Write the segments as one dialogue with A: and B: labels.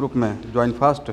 A: Group में join fast.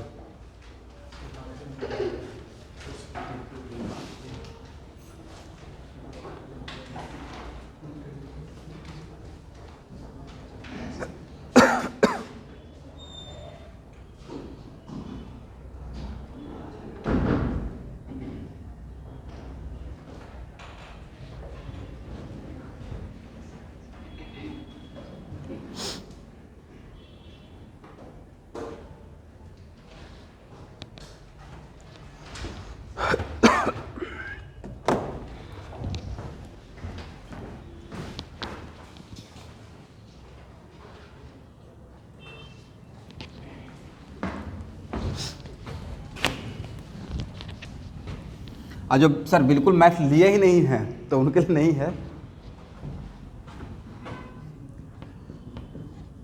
A: आज जो सर बिल्कुल मैथ्स लिए ही नहीं हैं तो उनके लिए नहीं है।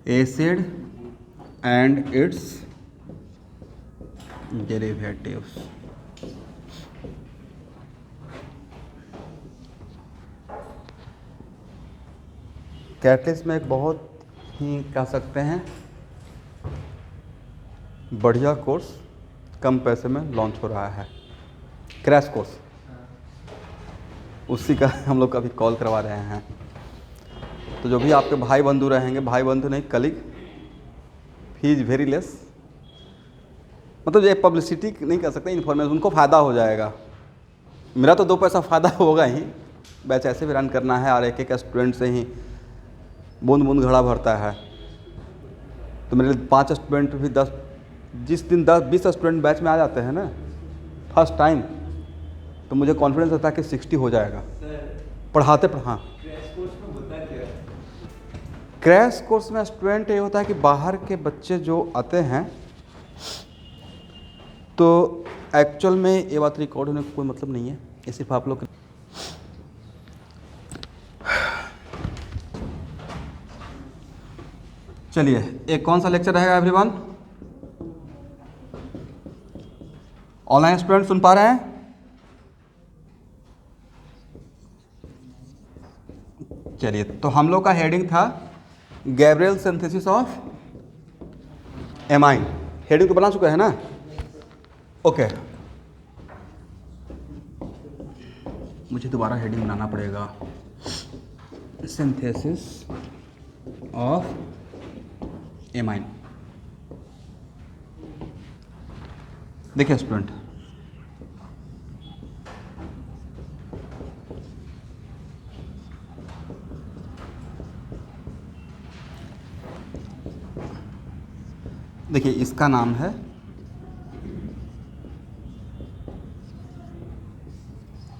A: Acid and it's derivatives. Catalyst में एक बहुत ही कह सकते हैं बढ़िया कोर्स कम पैसे में लॉन्च हो रहा है, क्रैश कोर्स। उसी का हम लोग अभी कॉल करवा रहे हैं। तो जो भी आपके भाई बंधु रहेंगे, भाई बंधु नहीं कलीग, फीस वेरी लेस, मतलब ये पब्लिसिटी नहीं कर सकते, इन्फॉर्मेशन उनको फ़ायदा हो जाएगा। मेरा तो 2 पैसा फ़ायदा होगा ही, बैच ऐसे भी रन करना है और एक एक स्टूडेंट से ही बूंद बूंद घड़ा भरता है। तो मेरे 5 स्टूडेंट भी 10, जिस दिन 10-20 स्टूडेंट बैच में आ जाते हैं ना फर्स्ट टाइम, तो मुझे कॉन्फिडेंस होता है कि 60 हो जाएगा पढ़ाते। हाँ, क्रैश कोर्स में स्टूडेंट ये होता है कि बाहर के बच्चे जो आते हैं, तो एक्चुअल में ये बात रिकॉर्ड होने का कोई मतलब नहीं है, ये सिर्फ आप लोग। चलिए, एक कौन सा लेक्चर रहेगा एवरीवन? ऑनलाइन स्टूडेंट सुन पा रहे हैं? चलिए, तो हम लोग का हेडिंग था Gabriel synthesis of amine. Heading तो बना चुका है ना? ओके, मुझे दोबारा हेडिंग बनाना पड़ेगा। Synthesis of amine. देखिए स्टूडेंट, देखिए इसका नाम है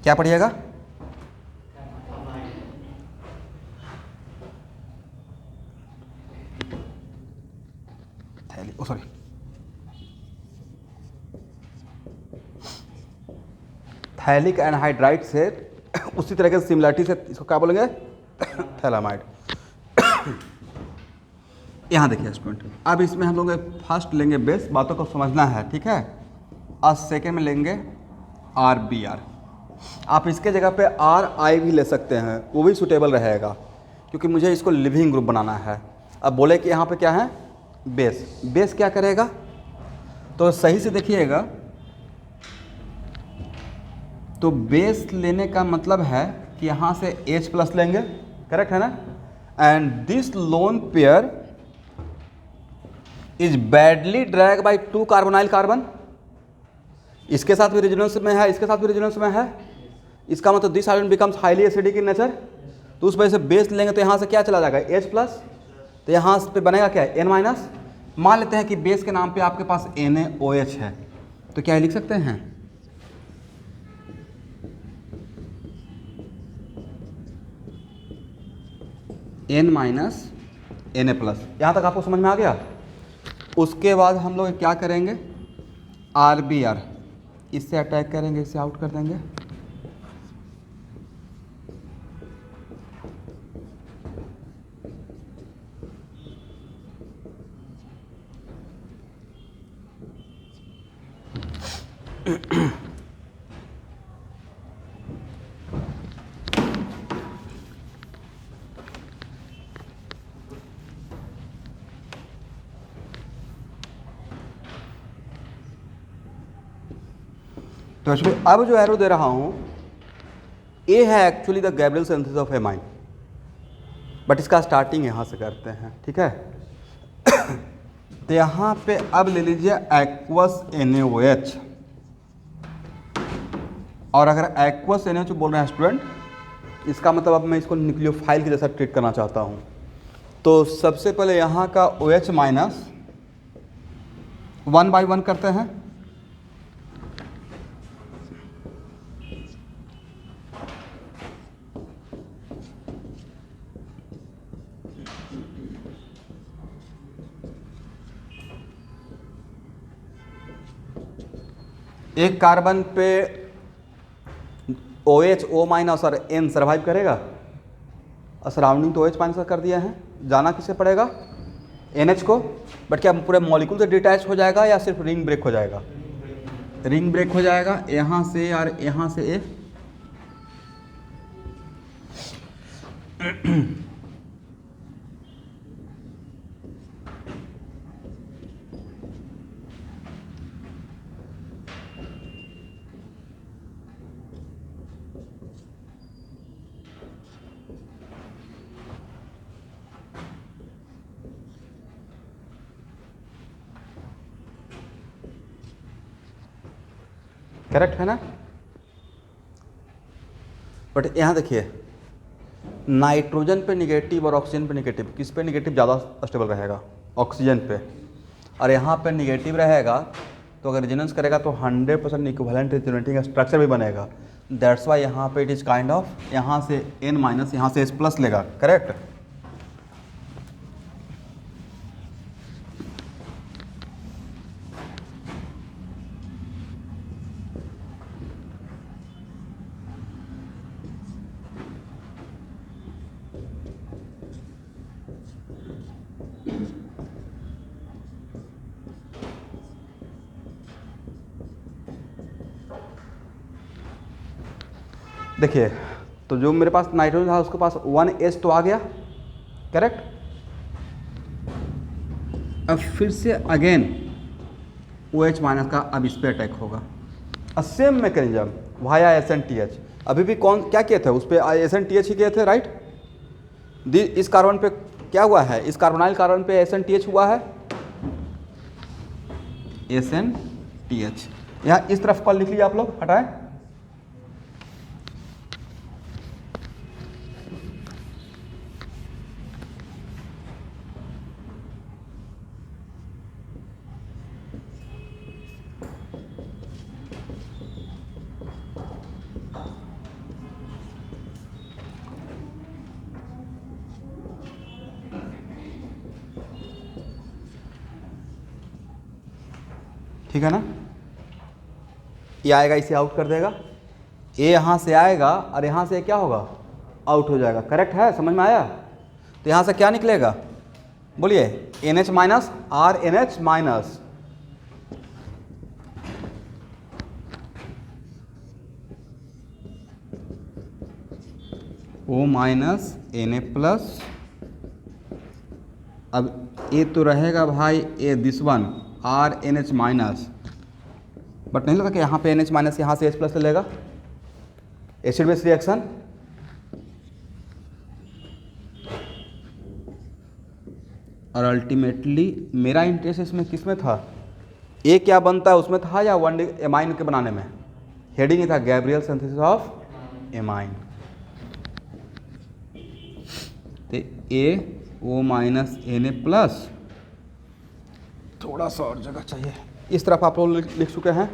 A: क्या पढ़िएगा? सॉरी, थैलिक एनहाइड्राइड से उसी तरह के सिमिलरिटी से इसको क्या बोलेंगे? थैलामाइड। यहाँ देखिए स्टूडेंट, अब इसमें हम लोग फर्स्ट लेंगे बेस, बातों को समझना है, ठीक है। और सेकेंड में लेंगे RBR। आप इसके जगह पे RI भी ले सकते हैं, वो भी सूटेबल रहेगा, क्योंकि मुझे इसको लिविंग ग्रुप बनाना है। अब बोले कि यहाँ पे क्या है? बेस। बेस क्या करेगा? तो सही से देखिएगा, तो बेस लेने का मतलब है कि यहाँ से H+ लेंगे, करेक्ट है ना? And this lone pair is badly drag by 2 carbonyl carbon. इसके साथ भी रेजोनेंस में है, इसके साथ भी रेजोनेंस में है। इसका मतलब this ion becomes highly acidic in nature. तो उस वजह से बेस लेंगे तो यहाँ से क्या चला जाएगा? H+। तो यहाँ पे बनेगा क्या? N-। मान लेते हैं कि बेस के नाम पे आपके पास NaOH है, तो क्या लिख सकते हैं? N-Na+। यहाँ तक आपको समझ में आ गया? उसके बाद हम लोग क्या करेंगे? RBR, इससे अटैक करेंगे, इससे आउट कर देंगे। तो एक्चुअली अब जो एरो दे रहा हूँ ये है actually the Gabriel synthesis of amine, but इसका स्टार्टिंग यहाँ से करते हैं, ठीक है। तो यहाँ पे अब ले लीजिए एक्वस NaOH, और अगर एक्वस NaOH बोल रहे हैं स्टूडेंट, इसका मतलब अब मैं इसको न्यूक्लियोफाइल की जैसा ट्रीट करना चाहता हूँ। तो सबसे पहले यहाँ का OH माइनस 1 by 1 करते हैं, एक कार्बन पे OH O माइनस और N सर्वाइव करेगा, और सराउंडिंग तो OH माइनस कर दिया है, जाना किसे पड़ेगा NH को, बट क्या पूरे मॉलिक्यूल से डिटैच हो जाएगा या सिर्फ रिंग ब्रेक हो जाएगा? रिंग ब्रेक हो जाएगा, यहाँ से और यहाँ से करेक्ट है ना। बट यहाँ देखिए नाइट्रोजन पे निगेटिव और ऑक्सीजन पे निगेटिव, किस पे निगेटिव ज़्यादा स्टेबल रहेगा? ऑक्सीजन पे। और यहाँ पे निगेटिव रहेगा तो अगर रेजोनेंस करेगा तो 100% इक्विवेलेंट रेजोनेटिंग स्ट्रक्चर भी बनेगा। दैट्स वाई यहाँ पे इट इज़ काइंड ऑफ, यहाँ से N माइनस यहाँ से H+ लेगा, करेक्ट। देखिए तो जो मेरे पास नाइट्रोजन था उसके पास 1H तो आ गया, करेक्ट। अब फिर से अगेन OH माइनस का अब इस पे अटैक होगा, सेम मैकेनिज्म वाया SN2H। अभी भी कौन क्या किए थे उस पर? SN2H ही किए थे, राइट। इस कार्बन पे क्या हुआ है? इस कार्बोनाइल कार्बन पे SN2H हुआ है, SN2H। यहाँ इस तरफ कॉल लिख लीजिए आप लोग, हटाएं। ठीक है ना, ये आएगा इसे आउट कर देगा, ये यहाँ से आएगा और यहाँ से क्या होगा? आउट हो जाएगा, करेक्ट है, समझ में आया। तो यहाँ से क्या निकलेगा बोलिए? NH माइनस और NH minus, O minus Na+। अब ये तो रहेगा भाई ए दिस वन और NH माइनस, बट नहीं लगा कि यहाँ पे NH माइनस यहाँ से H+ ले लेगा, एसिड बेस रिएक्शन। और अल्टीमेटली मेरा इंटरेस्ट इसमें किस में था? ए क्या बनता है उसमें था या वन एमाइन के बनाने में? हेडिंग ही था गैब्रियल सिंथेसिस ऑफ एमाइन। तो A O माइनस Na+, थोड़ा सा और जगह चाहिए, इस तरफ आप लोग लिख चुके हैं।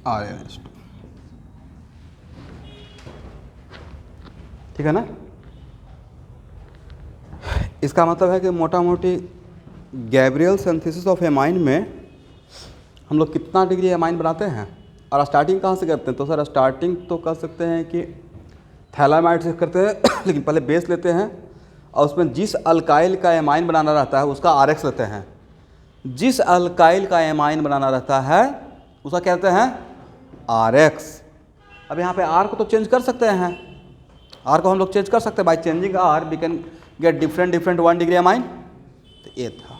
A: RnH2, ठीक है ना। इसका मतलब है कि मोटा मोटी गैब्रियल सिंथेसिस ऑफ एमाइन में हम लोग कितना डिग्री एमाइन बनाते हैं और स्टार्टिंग कहाँ से करते हैं? तो सर स्टार्टिंग तो कर सकते हैं कि थैलामाइड से करते हैं लेकिन पहले बेस लेते हैं और उसमें जिस अल्काइल का एमाइन बनाना रहता है उसका RX लेते हैं। जिस अल्काइल का एमाइन बनाना रहता है उसका क्या कहते हैं? RX। अब यहाँ पे R को तो चेंज कर सकते हैं, R को हम लोग चेंज कर सकते हैं। By changing R we can get different 1 degree amine. तो ये था।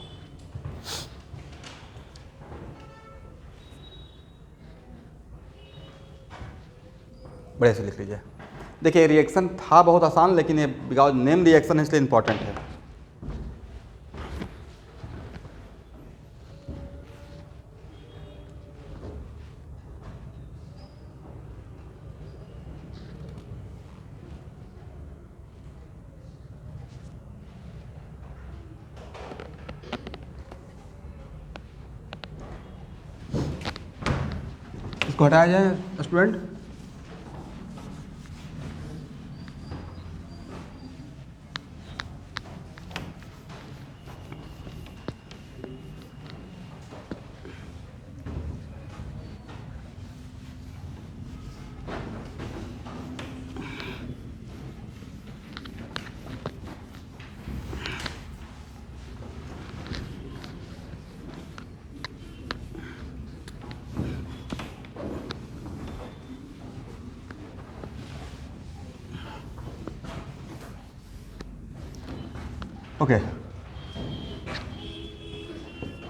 A: बड़े से लिख लीजिए। देखिए रिएक्शन था बहुत आसान, लेकिन ये बिकॉज नेम रिएक्शन है इसलिए इंपॉर्टेंट है। इसको हटाया जाए स्टूडेंट। ओके,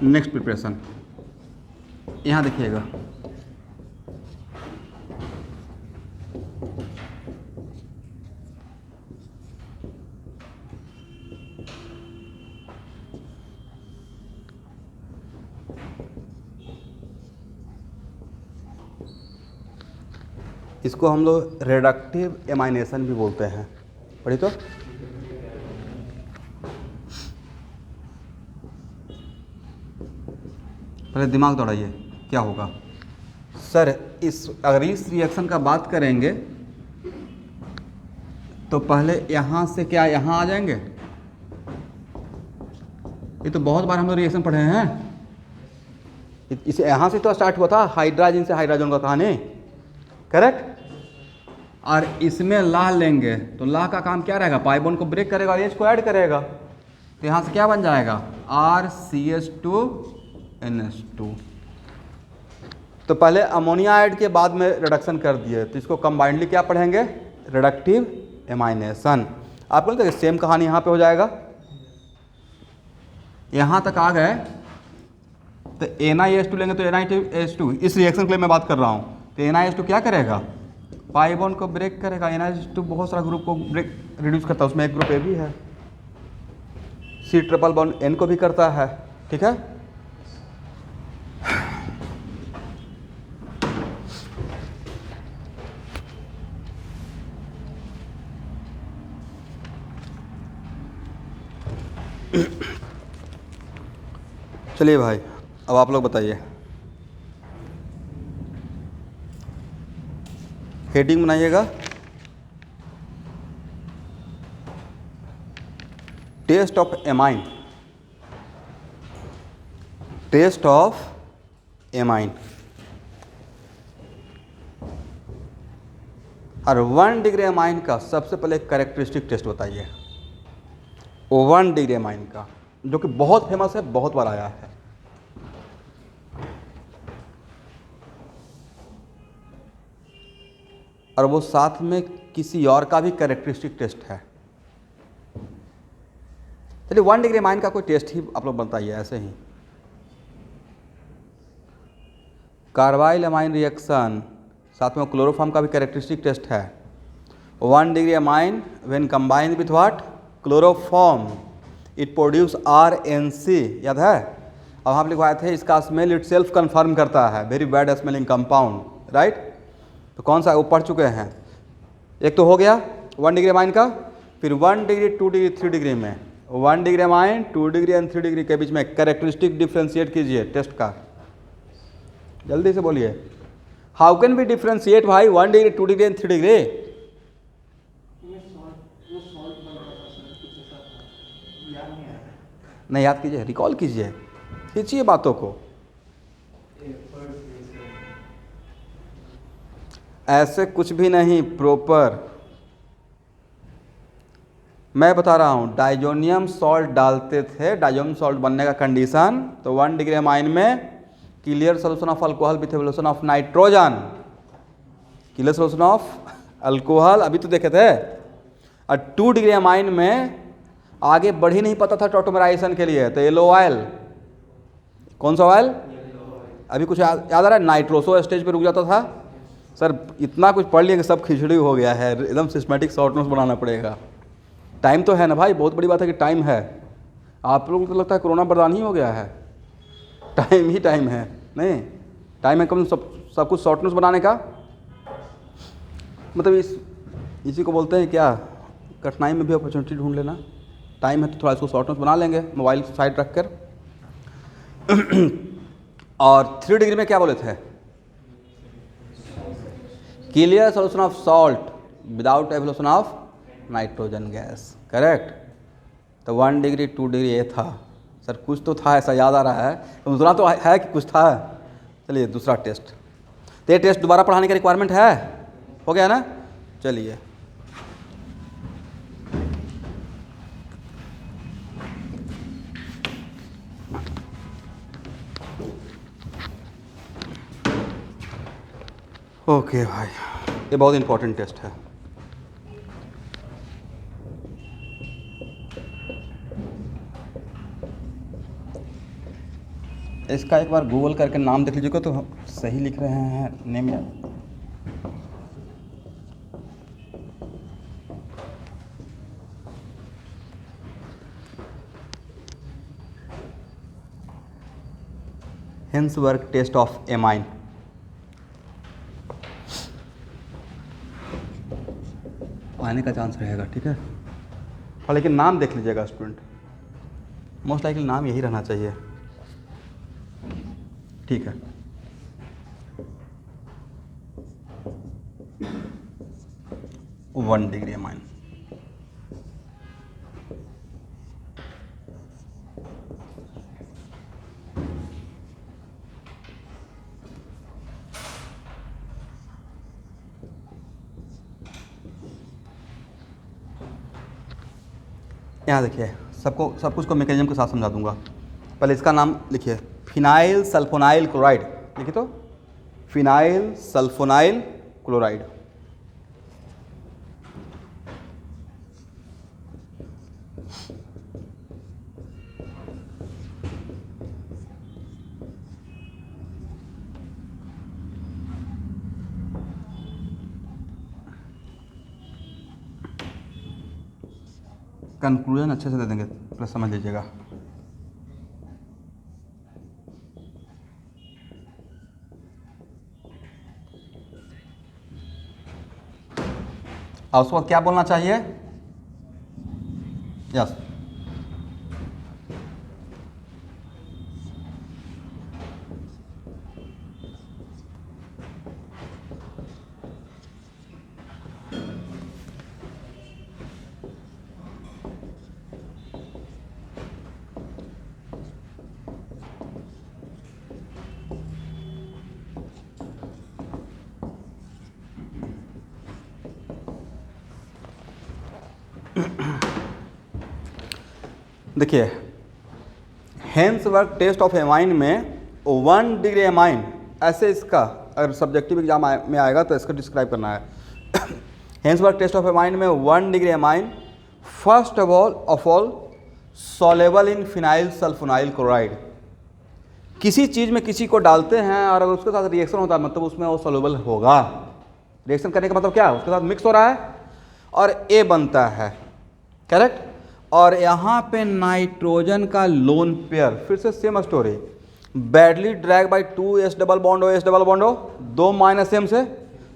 A: नेक्स्ट प्रिपरेशन यहाँ देखिएगा। इसको हम लोग रिडक्टिव एमाइनेशन भी बोलते हैं। पढ़ी तो पहले दिमाग दौड़ाइए, क्या होगा सर? अगर इस रिएक्शन का बात करेंगे तो पहले यहाँ से क्या यहाँ आ जाएंगे? ये तो बहुत बार हम लोग रिएक्शन पढ़े हैं। इसे यहाँ से तो स्टार्ट हुआ था, हाइड्रोजन से हाइड्रोजन का कहानी, करेक्ट। और इसमें ला लेंगे तो ला का काम क्या रहेगा? पाई बॉन्ड को ब्रेक करेगा और एच को ऐड करेगा। तो यहाँ से क्या बन जाएगा? RCH2NH2। तो पहले अमोनिया ऐड के बाद में रिडक्शन कर दिए, तो इसको कंबाइंडली क्या पढ़ेंगे? रिडक्टिव एमाइनेशन। आपको लगता है सेम कहानी यहाँ पे हो जाएगा। यहाँ तक आ गए तो NiH2 लेंगे तो NiH2, इस रिएक्शन के लिए मैं बात कर रहा हूँ। तो NiH2 क्या करेगा? पाई बॉन्ड को ब्रेक करेगा। NiH2 बहुत सारा ग्रुप को ब्रेक रिड्यूस करता है, उसमें एक ग्रुप ए भी है। C ट्रिपल बॉन्ड N को भी करता है, ठीक है। चलिए भाई, अब आप लोग बताइए। हेडिंग बनाइएगा, test of amine. Test of amine और 1 डिग्री एमाइन का सबसे पहले कैरेक्टरिस्टिक टेस्ट बताइए। 1 डिग्री एमाइन का, जो कि बहुत फेमस है, बहुत बार आया है। और वो साथ में किसी और का भी कैरेक्टरिस्टिक टेस्ट है। चलिए 1 डिग्री एमाइन का कोई टेस्ट ही आप लोग बताइए ऐसे ही। कार्बाइल एमाइन रिएक्शन, साथ में क्लोरोफॉर्म का भी कैरेक्टरिस्टिक टेस्ट है। 1 degree amine when combined with what? Chloroform, it produce RNC, याद है? अब हम लिखवाए थे इसका स्मेल इट सेल्फ कन्फर्म करता है, very bad smelling compound, right. तो कौन सा वो पढ़ चुके हैं? एक तो हो गया 1 डिग्री एमाइन का। फिर 1 डिग्री 2 डिग्री 3 डिग्री में 1 degree amine 2 degree and 3 degree के बीच में कैरेक्टरिस्टिक डिफ्रेंशिएट कीजिए टेस्ट का, जल्दी से बोलिए। हाउ कैन बी डिफ्रेंशिएट भाई 1 डिग्री 2 डिग्री एंड 3 डिग्री? नहीं याद कीजिए, रिकॉल कीजिए, खींचिए बातों को। ऐसे कुछ भी नहीं प्रॉपर, मैं बता रहा हूँ। डाइजोनियम सॉल्ट डालते थे, डाइजोनियम सॉल्ट बनने का कंडीशन तो 1 डिग्री अमाइन में clear solution of alcohol with evolution of nitrogen, clear solution of alcohol अभी तो देखे थे। और 2 डिग्री अमाइन में आगे बढ़ ही नहीं पता था टॉटोमराइजेशन के लिए, तो येलो ऑयल, कौन सा ऑयल अभी कुछ याद आ रहा है, नाइट्रोसो स्टेज पे रुक जाता था। सर इतना कुछ पढ़ लिया कि सब खिचड़ी हो गया है, एकदम सिस्टमेटिक शॉर्ट नोट्स बनाना पड़ेगा। टाइम तो है ना भाई, बहुत बड़ी बात है कि टाइम है। आप लोगों को तो लगता है कोरोना बरदान ही हो गया है, टाइम ही टाइम है, नहीं टाइम है कम सब कुछ शॉर्ट नोट्स बनाने का। मतलब इसी को बोलते हैं क्या, कठिनाई में भी अपॉर्चुनिटी ढूंढ लेना। टाइम है तो थोड़ा इसको शॉर्ट नोट्स बना लेंगे मोबाइल साइड रख कर। और 3 डिग्री में क्या बोले थे, clear solution of salt without evolution of nitrogen gas, correct. तो 1 डिग्री 2 डिग्री ये था। सर कुछ तो था, ऐसा याद आ रहा है, तो दूसरा तो है कि कुछ था। चलिए दूसरा टेस्ट, तो ये टेस्ट दोबारा पढ़ाने का रिक्वायरमेंट है, हो गया ना। चलिए ओके भाई, ये बहुत इंपॉर्टेंट टेस्ट है। इसका एक बार गूगल करके नाम देख लीजिएगा तो सही लिख रहे हैं नेम या हेंसबर्ग टेस्ट ऑफ एमाइन। आने का चांस रहेगा, ठीक है। और लेकिन नाम देख लीजिएगा स्टूडेंट, मोस्ट लाइकली नाम यही रहना चाहिए, ठीक है। वन डिग्री अमाइन, यहाँ देखिए सब कुछ को मैकेनिज्म के साथ समझा दूंगा। पहले इसका नाम लिखिए, फिनाइल सल्फोनाइल क्लोराइड, लिखिए तो फिनाइल सल्फोनाइल क्लोराइड। कंक्लूजन अच्छे से दे देंगे, प्लस समझ लीजिएगा। और उसके बाद क्या बोलना चाहिए, यस। देखिए हेंसबर्ग टेस्ट ऑफ एमाइन में 1 डिग्री एमाइन, ऐसे इसका अगर सब्जेक्टिव एग्जाम में आएगा तो इसको डिस्क्राइब करना है। हेंसबर्ग टेस्ट ऑफ एमाइन में 1 degree amine first of all soluble in phenyl sulphonyl chloride. किसी चीज़ में किसी को डालते हैं और अगर उसके साथ रिएक्शन होता है मतलब उसमें वो सॉल्युबल होगा। रिएक्शन करने का मतलब क्या है, उसके साथ मिक्स हो रहा है और ए बनता है, करेक्ट। और यहाँ पे नाइट्रोजन का लोन पेयर, फिर से same story, badly drag by 2 S double bond O 2 minus M से,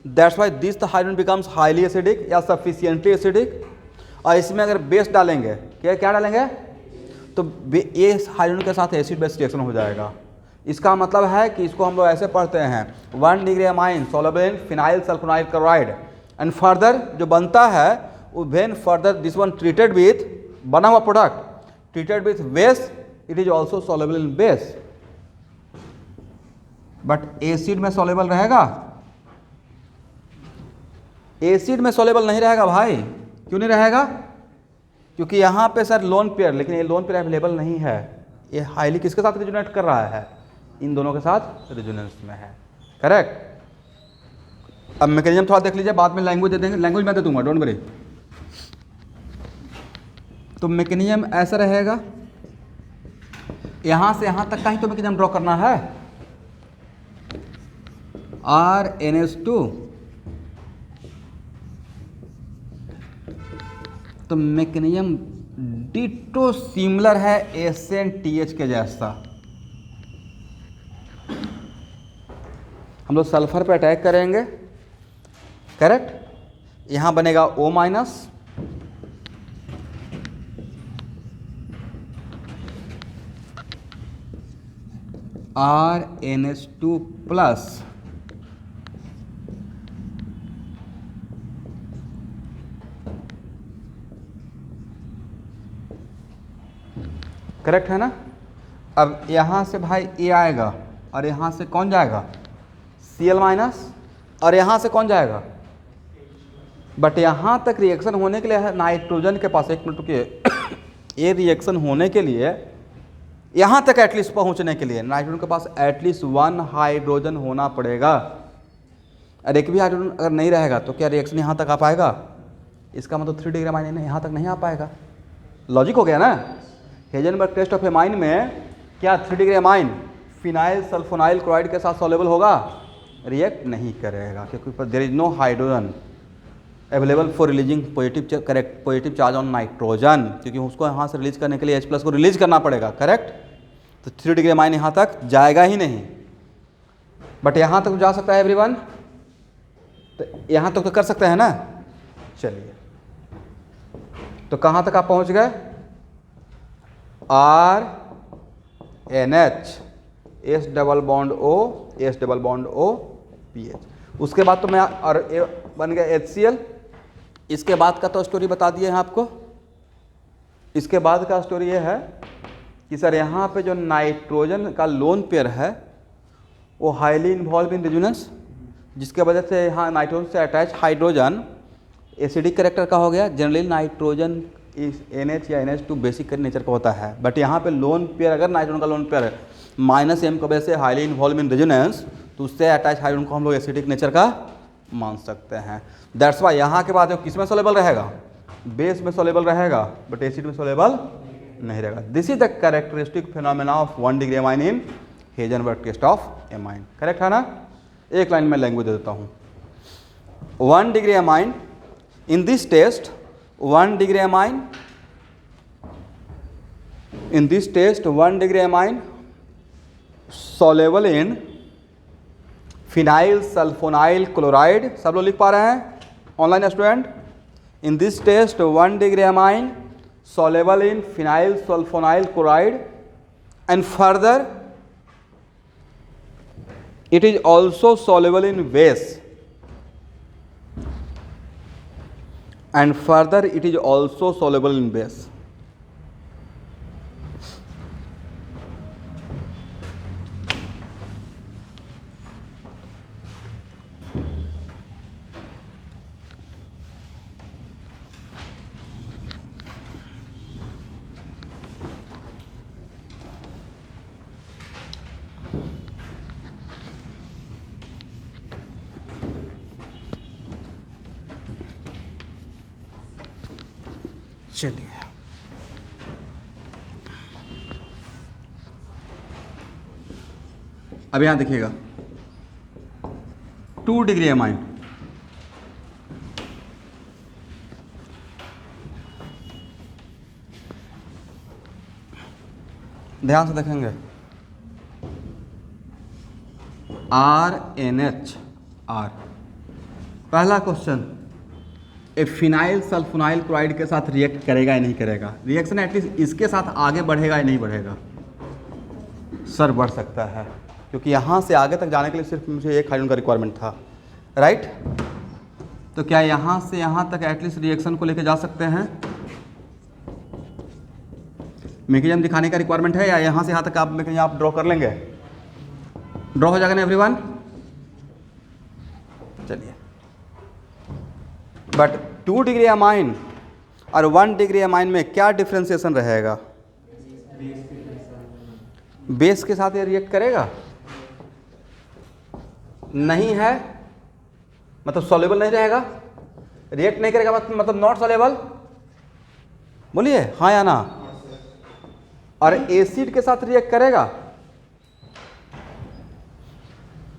A: that's why this the hydrogen becomes highly acidic या सफिशियंटली एसिडिक। और इसमें अगर बेस डालेंगे, क्या डालेंगे, तो ये हाइड्रोजन के साथ एसिड बेस रिएक्शन हो जाएगा। इसका मतलब है कि इसको हम लोग ऐसे पढ़ते हैं 1 degree amine soluble in phenyl sulphonyl chloride and further जो बनता है when further this one treated with, बना हुआ product treated with base, it is also soluble in base. But acid में सॉल्युबल रहेगा? एसिड में सॉल्युबल नहीं रहेगा भाई। क्यों नहीं रहेगा? क्योंकि यहाँ पे सर लोन पेयर, लेकिन ये लोन पेयर अवेलेबल नहीं है। ये हाईली किसके साथ रिजोनेट कर रहा है? इन दोनों के साथ रिजोनेंस में है। करेक्ट। अब मैकेनिज्म थोड़ा देख लीजिए, बाद में लैंग्वेज दे देंगे, लैंग्वेज मैं दे दूंगा, डोंट वरी। तो मैकेनिज्म ऐसा रहेगा, यहाँ से यहाँ तक का ही तो मैकेनिज्म ड्रॉ करना है। RnH2, तो मैकेनिज्म डिटो सिमिलर है SnTH के जैसा। हम लोग सल्फर पे अटैक करेंगे, करेक्ट। यहाँ बनेगा O minus, RnH2 plus, correct है ना। अब यहाँ से भाई A आएगा और यहाँ से कौन जाएगा? Cl माइनस, और यहाँ से कौन जाएगा? बट यहाँ तक रिएक्शन होने के लिए नाइट्रोजन के पास, एक मिनट रुकिए, ये रिएक्शन होने के लिए यहाँ तक एटलीस्ट पहुँचने के लिए नाइट्रोजन के पास एटलीस्ट 1 हाइड्रोजन होना पड़ेगा। और एक भी हाइड्रोजन अगर नहीं रहेगा तो क्या रिएक्शन यहाँ तक आ पाएगा? इसका मतलब 3 डिग्री अमाइन यहाँ तक नहीं आ पाएगा। लॉजिक हो गया ना। हेजनबर्ग टेस्ट ऑफ एमाइन में क्या 3 degree amine phenyl sulphonyl chloride के साथ सॉल्युबल होगा? रिएक्ट नहीं करेगा, क्योंकि there is no hydrogen available for releasing positive charge on nitrogen, क्योंकि उसको यहाँ से रिलीज करने के लिए H+ को रिलीज करना पड़ेगा। करेक्ट। तो 3 डिग्री अमाइन यहाँ तक जाएगा ही नहीं, बट यहाँ तक जा सकता है एवरीवन। तो यहाँ तक तो कर सकते हैं ना। चलिए, तो कहाँ तक आप पहुँच गए? RNH, S double bond O, S double bond O, PH। उसके बाद तो मैं और बन गया HCl। इसके बाद का तो स्टोरी बता दिए हैं आपको। इसके बाद का स्टोरी ये है कि सर यहाँ पे जो नाइट्रोजन का लोन पेयर है वो हाईली इन्वॉल्व इन रिजोनेंस, जिसके वजह से यहाँ नाइट्रोजन से अटैच हाइड्रोजन एसिडिक करेक्टर का हो गया। जनरली नाइट्रोजन इस NH या NH2 बेसिक नेचर का होता है, बट यहाँ पे लोन पेयर, अगर नाइट्रोजन का लोन पेयर -M की वजह से हाईली इन्वॉल्व इन रिजोनेंस, तो उससे अटैच हाइड्रोजन को हम लोग एसिडिक नेचर का मान सकते हैं। दैट्स वाई यहाँ के बाद किस में सोलेबल रहेगा? बेस में सोलेबल रहेगा, बट एसिड में सोलेबल नहीं रहेगा। This is the characteristic phenomena of 1 degree amine in Hinsberg test of amine. Correct है ना। एक लाइन में लैंग्वेज दे देता हूँ। 1 degree amine in this test, 1 degree amine in this test 1 degree amine soluble in phenyl sulfonyl chloride। सब लोग लिख पा रहे हैं online student? In this test 1 degree amine soluble in phenyl sulfonyl chloride and further it is also soluble in base, and further it is also soluble in base। चलिए, अब यहां देखिएगा 2 डिग्री अमाइन, ध्यान से देखेंगे RNH। पहला question, ए phenyl sulphonyl chloride के साथ रिएक्ट करेगा या नहीं करेगा? रिएक्शन एटलीस्ट इसके साथ आगे बढ़ेगा या नहीं बढ़ेगा? सर बढ़ सकता है, क्योंकि यहाँ से आगे तक जाने के लिए सिर्फ मुझे एक हाइड्रोजन का रिक्वायरमेंट था, राइट। तो क्या यहाँ से यहाँ तक एटलीस्ट रिएक्शन को लेके जा सकते हैं? मैकेनिज्म दिखाने का रिक्वायरमेंट है, या यहाँ से यहाँ तक आप मैकेनिज्म आप ड्रॉ कर लेंगे? ड्रॉ हो जाएगा ना एवरीवन? चलिए, बट 2 डिग्री अमाइन और 1 डिग्री अमाइन में क्या डिफ्रेंसिएशन रहेगा? बेस के साथ ये रिएक्ट करेगा? नहीं है, मतलब सॉल्युबल नहीं रहेगा, रिएक्ट नहीं करेगा, मतलब नॉट सॉल्युबल। बोलिए हाँ या ना। और एसिड के साथ रिएक्ट करेगा?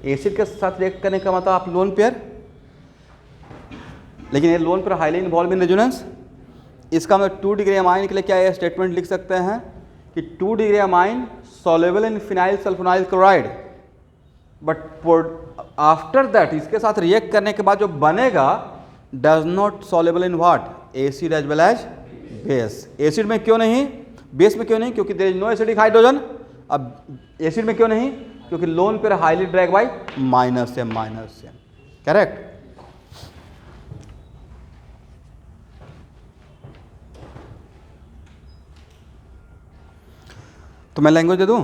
A: एसिड के साथ रिएक्ट करने का मतलब आप लोन पेयर, लेकिन ये loan pair highly involve in resonance. इसका मतलब 2 डिग्री अमाइन के लिए क्या ये स्टेटमेंट लिख सकते हैं कि 2 degree amine soluble in phenyl sulphonyl chloride, but after that इसके साथ रिएक्ट करने के बाद जो बनेगा does not soluble in what? Acid as well as base. Acid में क्यों नहीं, बेस में क्यों नहीं? क्योंकि there is no acidic hydrogen. अब एसिड में क्यों नहीं? क्योंकि lone pair highly drag by minus M. Correct. तो मैं लैंग्वेज दे दूं?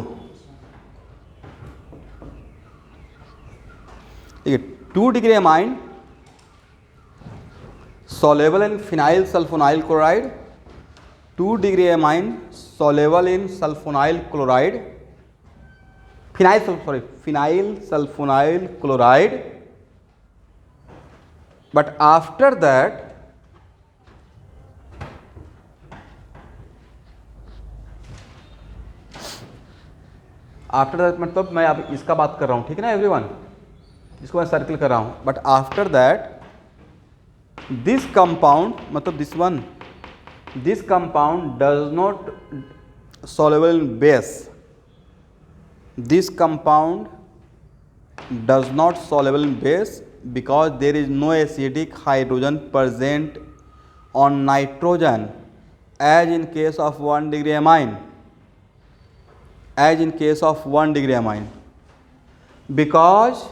A: देखिए, 2 degree amine soluble in phenyl sulfonyl chloride, 2 degree amine soluble in sulfonyl chloride, phenyl sulfonyl chloride, but after that मतलब मैं अब इसका बात कर रहा हूँ, ठीक है ना एवरीवन, इसको मैं सर्कल कर रहा हूँ, but after that this compound, मतलब this one, this compound does not soluble in base, this compound does not soluble in base because there is no acidic hydrogen present on nitrogen as in case of 1 degree amine, as in case of 1 degree amine, because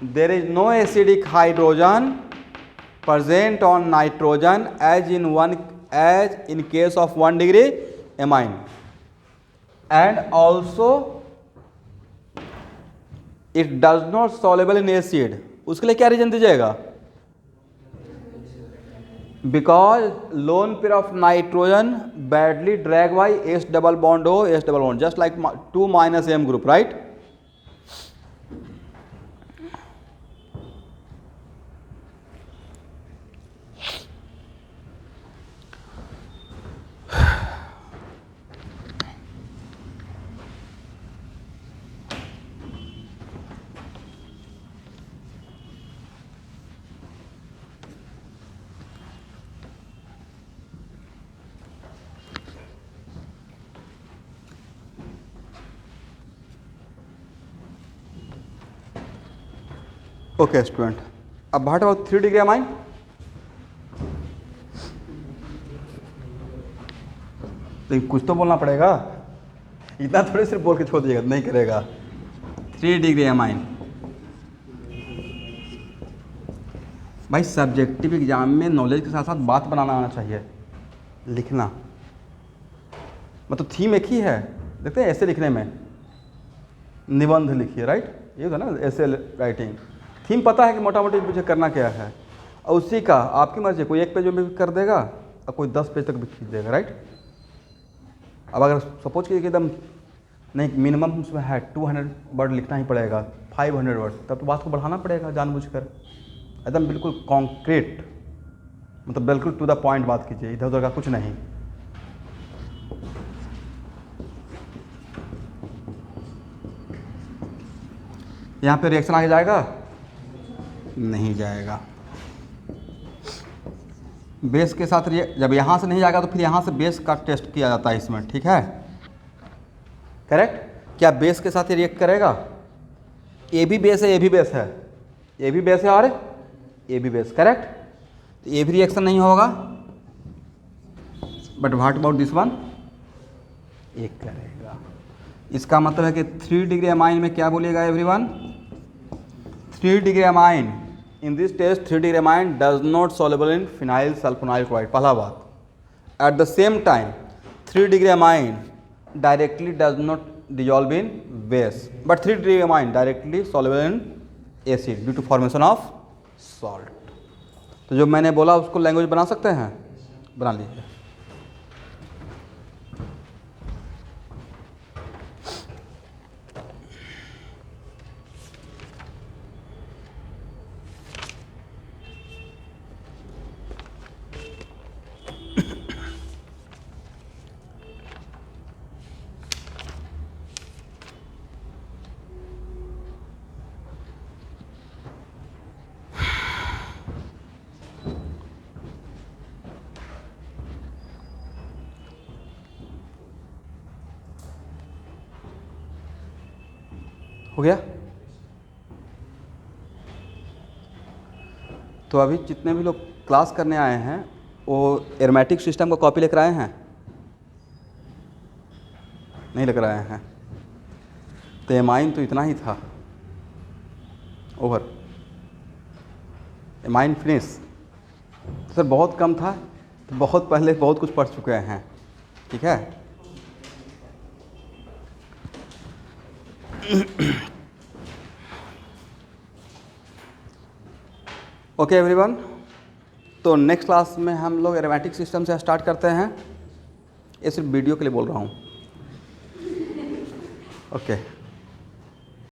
A: there is no acidic hydrogen present on nitrogen as in case of 1 degree amine, and also it does not soluble in acid. उसके लिए क्या reason दीजिएगा? Because lone pair of nitrogen badly drag by S double bond O, S double bond, just like 2 minus M group, right? Okay student, अब what about 3 degree amine? लेकिन कुछ तो बोलना पड़ेगा, इतना थोड़े सिर्फ बोल के छोड़ दिएगा, नहीं करेगा। 3 डिग्री अमाइन भाई सब्जेक्टिव एग्जाम में नॉलेज के साथ साथ बात बनाना आना चाहिए, लिखना मतलब थीम एक ही है। देखते हैं ऐसे लिखने में निबंध लिखिए, राइट, ये होता है ना ऐसे राइटिंग। थीम पता है कि मोटा मोटी मुझे करना क्या है, और उसी का आपकी मर्जी, कोई 1 पेज में भी कर देगा और कोई 10 पेज तक भी खींच देगा, राइट। अब अगर सपोज कीजिए कि एकदम नहीं, मिनिमम उसमें है 200 वर्ड लिखना ही पड़ेगा, 500 वर्ड, तब तो बात को बढ़ाना पड़ेगा जानबूझकर, एकदम बिल्कुल कॉन्क्रीट, मतलब बिल्कुल टू द पॉइंट बात कीजिए, इधर उधर का कुछ नहीं। यहाँ पे रिएक्शन आगे जाएगा? नहीं जाएगा। बेस के साथ जब यहाँ से नहीं जाएगा तो फिर यहाँ से बेस का टेस्ट किया जाता है इसमें, ठीक है, करेक्ट। क्या बेस के साथ ये रिएक्ट करेगा? ए भी बेस है, ए भी बेस है, ए भी बेस है और ए भी बेस, करेक्ट। तो ये भी रिएक्शन नहीं होगा, but what about this one? एक करेगा। इसका मतलब है कि 3 डिग्री अमाइन में क्या बोलिएगा everyone? 3 degree amine, in this test 3 degree amine does not soluble in phenyl sulphonyl chloride, पहला बात। At the same time 3 degree amine directly does not dissolve in base, but 3-deamine directly soluble in acid due to formation of salt। तो जो मैंने बोला उसको language बना सकते हैं, बना लीजिए। हो गया? तो अभी जितने भी लोग क्लास करने आए हैं वो एरोमेटिक सिस्टम का कॉपी लेकर आए हैं? नहीं लेकर आए हैं? तो एमाइन तो इतना ही था, ओवर। एमाइन फिनिश तो सर बहुत कम था, तो बहुत पहले बहुत कुछ पढ़ चुके हैं, ठीक है। ओके एवरीवन, तो नेक्स्ट क्लास में हम लोग एरोमेटिक सिस्टम से स्टार्ट करते हैं। ये सिर्फ वीडियो के लिए बोल रहा हूँ। ओके।